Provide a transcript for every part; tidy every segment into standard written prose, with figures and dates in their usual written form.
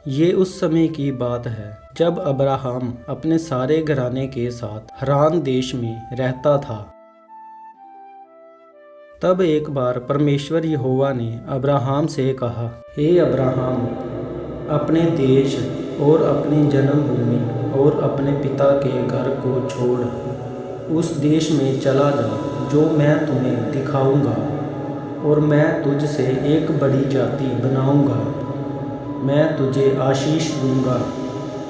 ये उस समय की बात है जब अब्राहम अपने सारे घराने के साथ हरान देश में रहता था। तब एक बार परमेश्वर यहोवा ने अब्राहम से कहा, हे अब्राहम, अपने देश और अपनी जन्मभूमि और अपने पिता के घर को छोड़ उस देश में चला जा जो मैं तुम्हें दिखाऊंगा, और मैं तुझसे एक बड़ी जाति बनाऊंगा। मैं तुझे आशीष दूंगा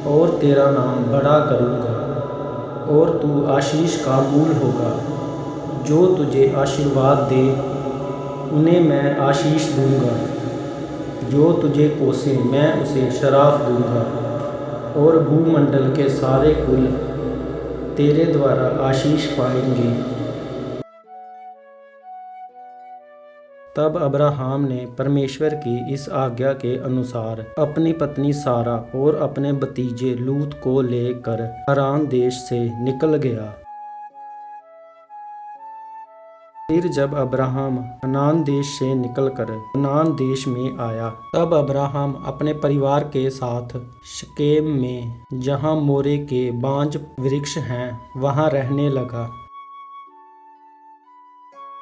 और तेरा नाम बड़ा करूंगा, और तू आशीष का मूल होगा। जो तुझे आशीर्वाद दे उन्हें मैं आशीष दूंगा, जो तुझे कोसे मैं उसे शराफ दूंगा, और भूमंडल के सारे कुल तेरे द्वारा आशीष पाएंगे। तब अब्राहम ने परमेश्वर की इस आज्ञा के अनुसार अपनी पत्नी सारा और अपने भतीजे लूत को लेकर हारान देश से निकल गया। फिर जब अब्राहम कनान देश से निकलकर कनान देश में आया, तब अब्राहम अपने परिवार के साथ शकेम में, जहाँ मोरे के बांज वृक्ष हैं, वहाँ रहने लगा।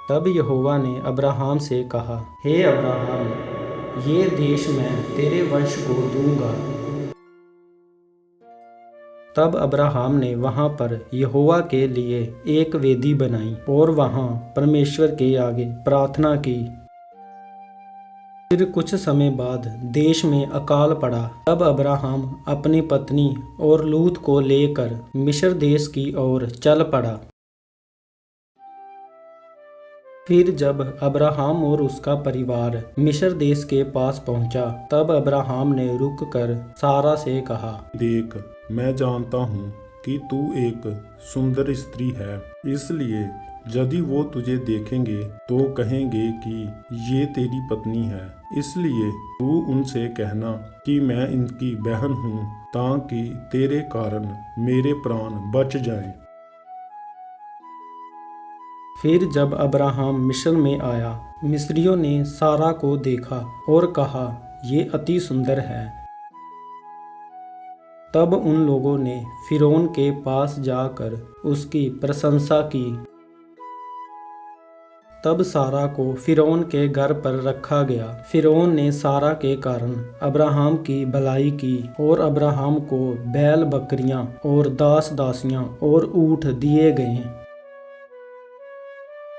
तब यहोवा ने अब्राहम से कहा, हे अब्राहम, ये देश मैं तेरे वंश को दूंगा। तब अब्राहम ने वहाँ पर यहोवा के लिए एक वेदी बनाई और वहाँ परमेश्वर के आगे प्रार्थना की। फिर कुछ समय बाद देश में अकाल पड़ा। तब अब्राहम अपनी पत्नी और लूत को लेकर मिस्र देश की ओर चल पड़ा। फिर जब अब्राहम और उसका परिवार मिस्र देश के पास पहुंचा, तब अब्राहम ने रुककर सारा से कहा, देख, मैं जानता हूँ कि तू एक सुंदर स्त्री है, इसलिए यदि वो तुझे देखेंगे तो कहेंगे कि ये तेरी पत्नी है। इसलिए तू उनसे कहना कि मैं इनकी बहन हूँ, ताकि तेरे कारण मेरे प्राण बच जाएं। फिर जब अब्राहम मिस्र में आया, मिस्रियों ने सारा को देखा और कहा, ये अति सुंदर है। तब उन लोगों ने फिरौन के पास जाकर उसकी प्रशंसा की। तब सारा को फिरौन के घर पर रखा गया। फिरौन ने सारा के कारण अब्राहम की भलाई की, और अब्राहम को बैल बकरियां और दास दासियां और ऊँट दिए गए।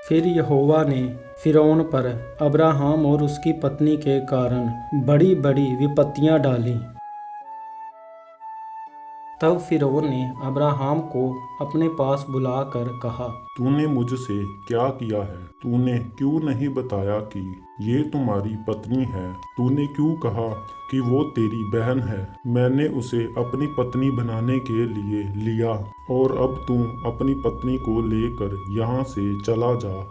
फिर यहोवा ने फिरौन पर अब्राहम और उसकी पत्नी के कारण बड़ी बड़ी विपत्तियां डाली। तब फिरौन ने अब्राहम को अपने पास बुलाकर कहा, तूने मुझसे क्या किया है? तूने क्यों नहीं बताया कि ये तुम्हारी पत्नी है? तूने क्यों कहा कि वो तेरी बहन है? मैंने उसे अपनी पत्नी बनाने के लिए लिया, और अब तू अपनी पत्नी को लेकर यहाँ से चला जा।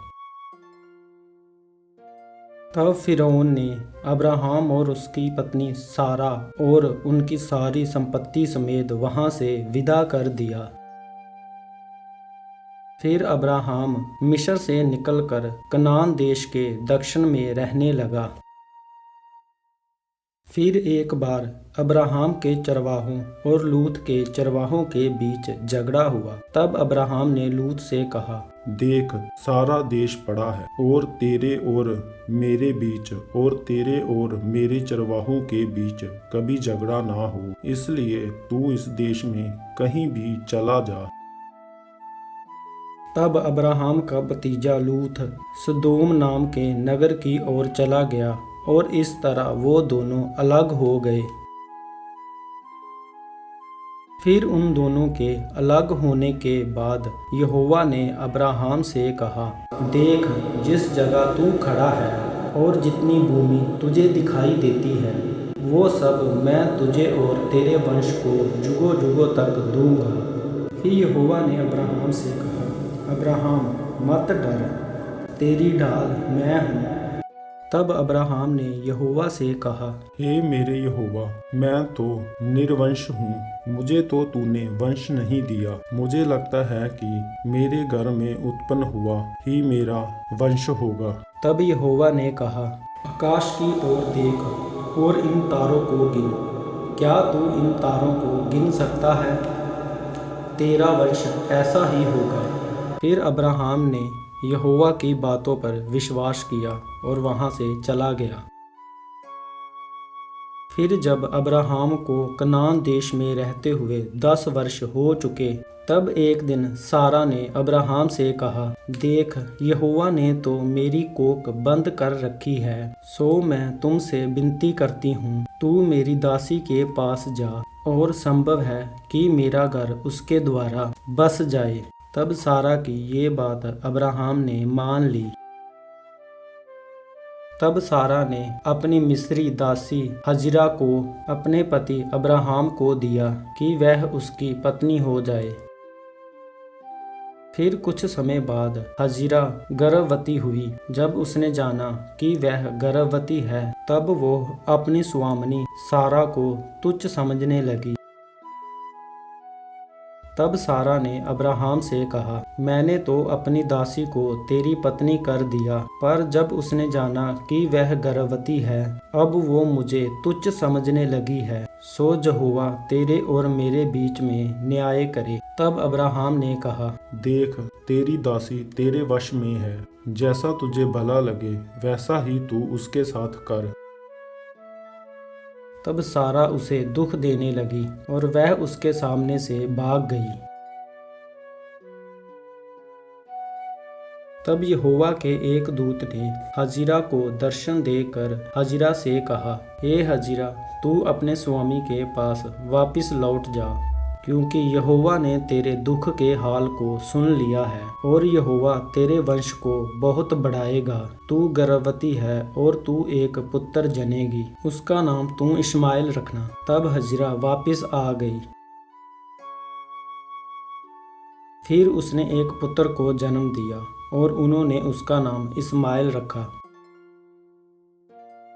तब फिरौन ने अब्राहम और उसकी पत्नी सारा और उनकी सारी संपत्ति समेत वहां से विदा कर दिया। फिर अब्राहम मिस्र से निकलकर कनान देश के दक्षिण में रहने लगा। फिर एक बार अब्राहम के चरवाहों और लूत के चरवाहों के बीच झगड़ा हुआ। तब अब्राहम ने लूत से कहा, देख, सारा देश पड़ा है, और तेरे और मेरे बीच और तेरे और मेरे चरवाहों के बीच कभी झगड़ा ना हो, इसलिए तू इस देश में कहीं भी चला जा। तब अब्राहम का भतीजा लूत सदोम नाम के नगर की ओर चला गया, और इस तरह वो दोनों अलग हो गए। फिर उन दोनों के अलग होने के बाद यहोवा ने अब्राहम से कहा, देख, जिस जगह तू खड़ा है और जितनी भूमि तुझे दिखाई देती है, वो सब मैं तुझे और तेरे वंश को जुगों जुगों तक दूंगा। फिर यहोवा ने अब्राहम से कहा, अब्राहम, मत डर, तेरी ढाल मैं हूँ। तब अब्राहम ने यहोवा से कहा, हे मेरे यहोवा, मैं तो निर्वंश हूँ, मुझे तो तूने वंश नहीं दिया। मुझे लगता है कि मेरे घर में उत्पन्न हुआ ही मेरा वंश होगा। तब यहोवा ने कहा, आकाश की ओर देख और इन तारों को गिन, क्या तू इन तारों को गिन सकता है? तेरा वंश ऐसा ही होगा। फिर अब्राहम ने यहोवा की बातों पर विश्वास किया और वहां से चला गया। फिर जब अब्राहम को कनान देश में रहते हुए 10 वर्ष हो चुके, तब एक दिन सारा ने अब्राहम से कहा, देख, यहोवा ने तो मेरी कोख बंद कर रखी है, सो मैं तुमसे विनती करती हूँ, तू मेरी दासी के पास जा, और संभव है कि मेरा घर उसके द्वारा बस जाए। तब सारा की ये बात अब्राहम ने मान ली। तब सारा ने अपनी मिस्री दासी हजिरा को अपने पति अब्राहम को दिया कि वह उसकी पत्नी हो जाए। फिर कुछ समय बाद हजिरा गर्भवती हुई। जब उसने जाना कि वह गर्भवती है, तब वो अपनी स्वामिनी सारा को तुच्छ समझने लगी। तब सारा ने अब्राहम से कहा, मैंने तो अपनी दासी को तेरी पत्नी कर दिया, पर जब उसने जाना कि वह गर्भवती है, अब वो मुझे तुच्छ समझने लगी है, सो यहोवा तेरे और मेरे बीच में न्याय करे। तब अब्राहम ने कहा, देख, तेरी दासी तेरे वश में है, जैसा तुझे भला लगे वैसा ही तू उसके साथ कर। तब सारा उसे दुख देने लगी और वह उसके सामने से भाग गई। तब यहोवा के एक दूत ने हजिरा को दर्शन देकर हजिरा से कहा, हे हजिरा, तू अपने स्वामी के पास वापस लौट जा, क्योंकि यहोवा ने तेरे दुख के हाल को सुन लिया है, और यहोवा तेरे वंश को बहुत बढ़ाएगा। तू गर्भवती है और तू एक पुत्र जनेगी, उसका नाम तू इश्माएल रखना। तब हजिरा वापस आ गई। फिर उसने एक पुत्र को जन्म दिया और उन्होंने उसका नाम इस्माएल रखा।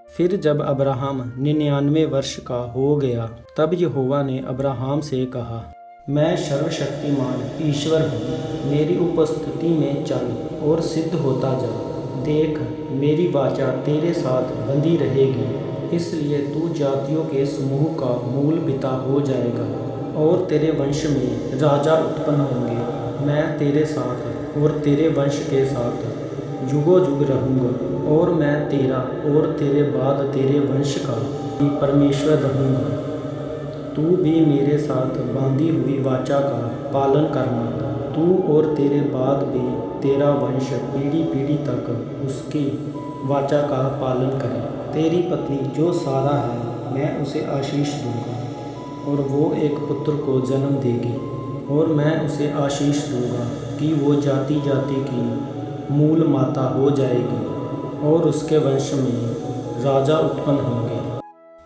फिर जब अब्राहम 99 वर्ष का हो गया, तब यहोवा ने अब्राहम से कहा, मैं सर्वशक्तिमान ईश्वर हूँ, मेरी उपस्थिति में चल और सिद्ध होता जा। देख, मेरी वाचा तेरे साथ बंधी रहेगी, इसलिए तू जातियों के समूह का मूल पिता हो जाएगा, और तेरे वंश में राजा उत्पन्न होंगे। मैं तेरे साथ और तेरे वंश के साथ जुगों जुग रहूँगा, और मैं तेरा और तेरे बाद तेरे वंश का भी परमेश्वर रहूँगा। तू भी मेरे साथ बांधी हुई वाचा का पालन करना। तू और तेरे बाद भी तेरा वंश पीढ़ी पीढ़ी तक उसकी वाचा का पालन करे। तेरी पत्नी जो सारा है, मैं उसे आशीष दूंगा, और वो एक पुत्र को जन्म देगी, और मैं उसे आशीष दूंगा कि वो जाति जाति की मूल माता हो जाएगी, और उसके वंश में राजा उत्पन्न होंगे।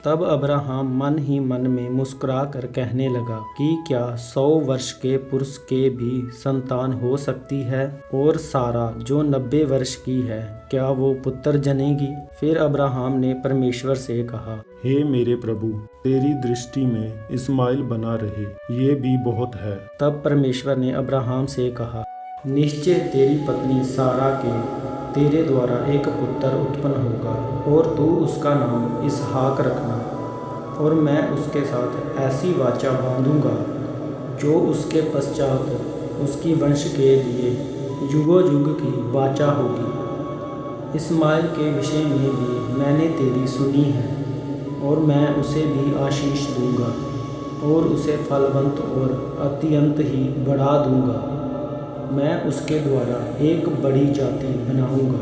तब अब्राहम मन ही मन में मुस्कुरा कर कहने लगा कि क्या 100 वर्ष के पुरुष के भी संतान हो सकती है, और सारा जो 90 वर्ष की है, क्या वो पुत्र जनेगी? फिर अब्राहम ने परमेश्वर से कहा, हे मेरे प्रभु, तेरी दृष्टि में इस्माइल बना रहे, ये भी बहुत है। तब परमेश्वर ने अब्राहम से कहा, निश्चय तेरी पत्नी सारा के तेरे द्वारा एक पुत्र उत्पन्न होगा, और तू उसका नाम इसहाक रखना, और मैं उसके साथ ऐसी वाचा बांधूंगा जो उसके पश्चात उसकी वंश के लिए युगों युग की वाचा होगी। इस्माइल के विषय में भी मैंने तेरी सुनी है, और मैं उसे भी आशीष दूंगा, और उसे फलवंत और अत्यंत ही बढ़ा दूंगा। मैं उसके द्वारा एक बड़ी जाति बनाऊंगा,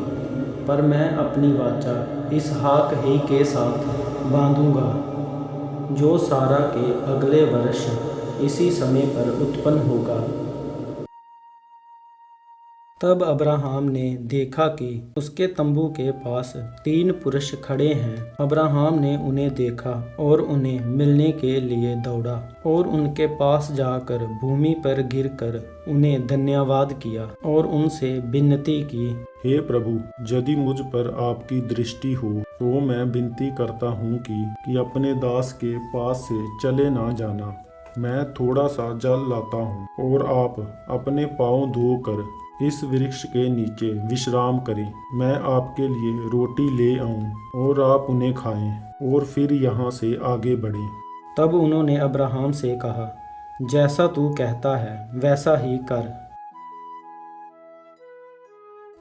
पर मैं अपनी वाचा इसहाक ही के साथ बांधूंगा, जो सारा के अगले वर्ष इसी समय पर उत्पन्न होगा। तब अब्राहम ने देखा कि उसके तंबू के पास 3 पुरुष खड़े हैं। अब्राहम ने उन्हें देखा और उन्हें मिलने के लिए दौड़ा, और उनके पास जाकर भूमि पर गिरकर उन्हें धन्यवाद किया और उनसे विनती की, हे प्रभु, यदि मुझ पर आपकी दृष्टि हो तो मैं विनती करता हूँ कि अपने दास के पास से चले ना जाना। मैं थोड़ा सा जल लाता हूँ, और आप अपने पाँव धोकर इस वृक्ष के नीचे विश्राम करें। मैं आपके लिए रोटी ले आऊं और आप उन्हें खाएं, और फिर यहाँ से आगे बढ़ें। तब उन्होंने अब्राहम से कहा, जैसा तू कहता है वैसा ही कर।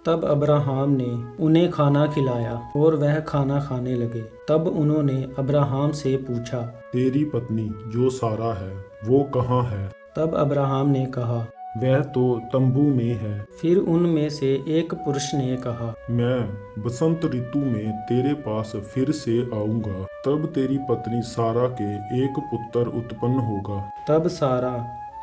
तब अब्राहम ने उन्हें खाना खिलाया और वह खाना खाने लगे। तब उन्होंने अब्राहम से पूछा, तेरी पत्नी जो सारा है वो कहाँ है? तब अब्राहम ने कहा, वह तो तंबू में है। फिर उनमें से एक पुरुष ने कहा, मैं बसंत ऋतु में तेरे पास फिर से आऊंगा, तब तेरी पत्नी सारा के एक पुत्र उत्पन्न होगा। तब सारा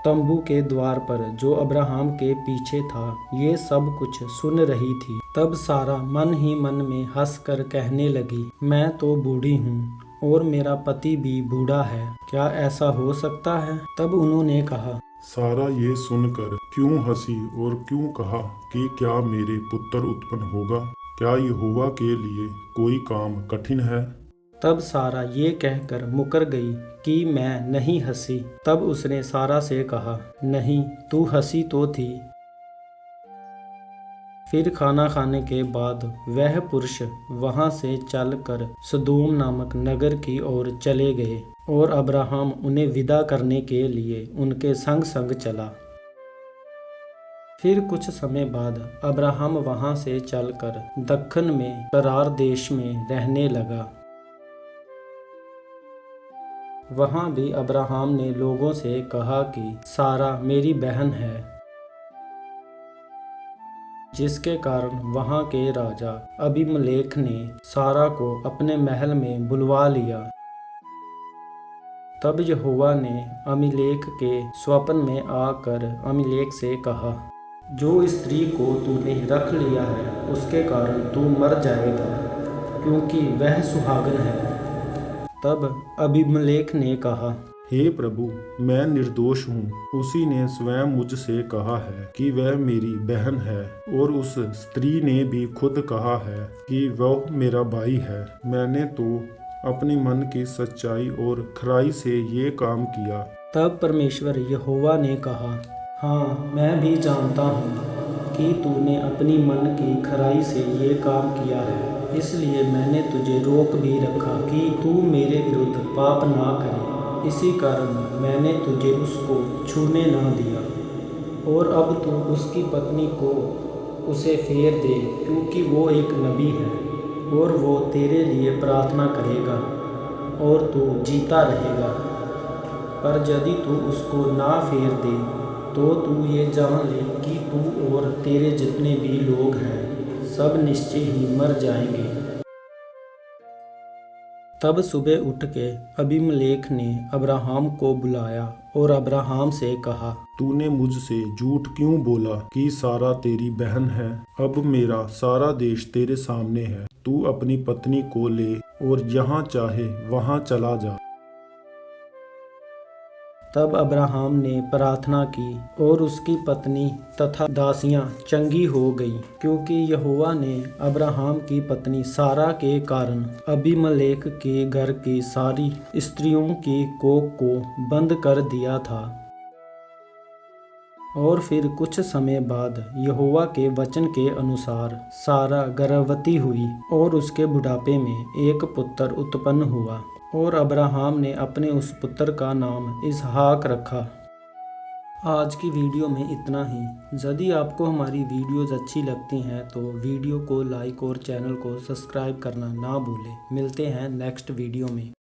तंबू के द्वार पर जो अब्राहम के पीछे था ये सब कुछ सुन रही थी। तब सारा मन ही मन में हंसकर कहने लगी, मैं तो बूढ़ी हूँ और मेरा पति भी बूढ़ा है, क्या ऐसा हो सकता है? तब उन्होंने कहा, सारा ये सुनकर क्यों हंसी और क्यों कहा कि क्या मेरे पुत्र उत्पन्न होगा? क्या यहोवा के लिए कोई काम कठिन है? तब सारा ये कहकर मुकर गई कि मैं नहीं हंसी। तब उसने सारा से कहा, नहीं, तू हंसी तो थी। फिर खाना खाने के बाद वह पुरुष वहां से चलकर सदोम नामक नगर की ओर चले गए और अब्राहम उन्हें विदा करने के लिए उनके संग संग चला। फिर कुछ समय बाद अब्राहम वहां से चलकर दक्खन में करार देश में रहने लगा। वहां भी अब्राहम ने लोगों से कहा कि सारा मेरी बहन है, जिसके कारण वहां के राजा अबीमेलेक ने सारा को अपने महल में बुलवा लिया। तब यहोवा ने अबीमेलेक के स्वप्न में आकर अबीमेलेक से कहा, जो स्त्री को तूने रख लिया है उसके कारण तू मर जाएगा, क्योंकि वह सुहागन है। तब अबीमेलेक ने कहा, हे प्रभु, मैं निर्दोष हूँ। उसी ने स्वयं मुझसे कहा है कि वह मेरी बहन है, और उस स्त्री ने भी खुद कहा है कि वह मेरा भाई है। मैंने तो अपने मन की सच्चाई और खराई से ये काम किया। तब परमेश्वर यहोवा ने कहा, हाँ, मैं भी जानता हूँ कि तूने अपनी मन की खराई से ये काम किया है, इसलिए मैंने तुझे रोक भी रखा कि तू मेरे विरुद्ध पाप ना करे। इसी कारण मैंने तुझे उसको छूने ना दिया। और अब तू उसकी पत्नी को उसे फेर दे, क्योंकि वो एक नबी है और वो तेरे लिए प्रार्थना करेगा और तू जीता रहेगा। पर यदि तू उसको ना फेर दे तो तू ये जान ले कि तू और तेरे जितने भी लोग हैं सब निश्चय ही मर जाएंगे। तब सुबह उठ के अबीमेलेक ने अब्राहम को बुलाया और अब्राहम से कहा, तूने मुझसे झूठ क्यों बोला कि सारा तेरी बहन है? अब मेरा सारा देश तेरे सामने है। तू अपनी पत्नी को ले और जहाँ चाहे वहाँ चला जा। तब अब्राहम ने प्रार्थना की और उसकी पत्नी तथा दासियां चंगी हो गईं, क्योंकि यहोवा ने अब्राहम की पत्नी सारा के कारण अबीमेलेक के घर की सारी स्त्रियों की कोख को बंद कर दिया था। और फिर कुछ समय बाद यहोवा के वचन के अनुसार सारा गर्भवती हुई और उसके बुढ़ापे में एक पुत्र उत्पन्न हुआ, और अब्राहम ने अपने उस पुत्र का नाम इसहाक रखा। आज की वीडियो में इतना ही। यदि आपको हमारी वीडियोज़ अच्छी लगती हैं तो वीडियो को लाइक और चैनल को सब्सक्राइब करना ना भूलें। मिलते हैं नेक्स्ट वीडियो में।